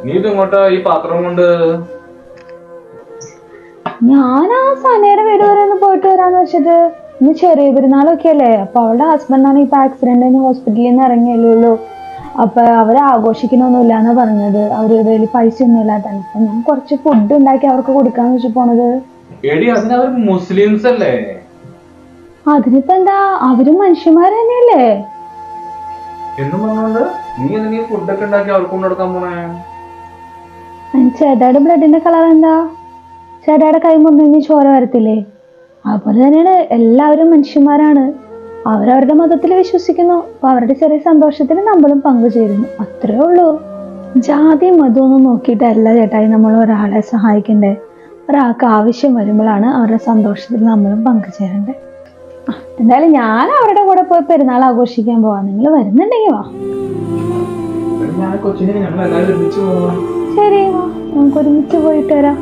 നീ ഇങ്ങോട്ടാ ഈ പാത്രം കൊണ്ട്? ഞാൻ ആ സനയുടെ വീട് വരെ ഒന്ന് പോയിട്ട് വരാന്ന് വെച്ചിട്ട്. ഇന്ന് ചെറിയ പെരുന്നാളൊക്കെ അല്ലേ, അപ്പൊ അവളുടെ ഹസ്ബൻഡാണ് ഇപ്പൊ ആക്സിഡന്റ് ഹോസ്പിറ്റലിൽ നിന്ന് ഇറങ്ങിയല്ലോ. അപ്പൊ അവര് ആഘോഷിക്കണമൊന്നുമില്ല എന്നാ പറഞ്ഞത്. അവര് കയ്യിൽ പൈസ ഒന്നും ഇല്ലാത്തതാണ്. അപ്പൊ ഞാൻ കുറച്ച് ഫുഡ് ഉണ്ടാക്കി അവർക്ക് കൊടുക്കാന്ന് വെച്ച് പോണത്. അതിനവർ മുസ്ലിംസ് അല്ലേ? അതിനിപ്പോ എന്താ, അവരും മനുഷ്യന്മാര് തന്നെയല്ലേ. എന്നും പറഞ്ഞോണ്ട് നീ എന്തെങ്കിലും ഫുഡൊക്കെ ഉണ്ടാക്കി അവർക്ക് കൊണ്ടുകൊടുക്കാൻ പോണേ? ചേട്ടായുടെ ബ്ലഡിന്റെ കളർ എന്താ? ചേട്ടായുടെ കൈ മുറിഞ്ഞ് ചോര വരത്തില്ലേ? അതുപോലെ തന്നെയാണ് എല്ലാവരും മനുഷ്യന്മാരാണ്. അവരവരുടെ മതത്തിൽ വിശ്വസിക്കുന്നു. അപ്പൊ അവരുടെ ചെറിയ സന്തോഷത്തിൽ നമ്മളും പങ്കുചേരുന്നു, അത്രേ ഉള്ളൂ. ജാതി മതമൊന്നും നോക്കിയിട്ടല്ല ചേട്ടായി നമ്മൾ ഒരാളെ സഹായിക്കണ്ടേ. ഒരാൾക്ക് ആവശ്യം വരുമ്പോഴാണ് അവരുടെ സന്തോഷത്തിൽ നമ്മളും പങ്കുചേരണ്ടേ. എന്തായാലും ഞാൻ അവരുടെ കൂടെ പോയി പെരുന്നാൾ ആഘോഷിക്കാൻ പോവാ. നിങ്ങൾ വരുന്നുണ്ടെങ്കിൽ വാ. ശരി, വാ, നമുക്ക് ഒരുമിച്ച് പോയിട്ട് വരാം.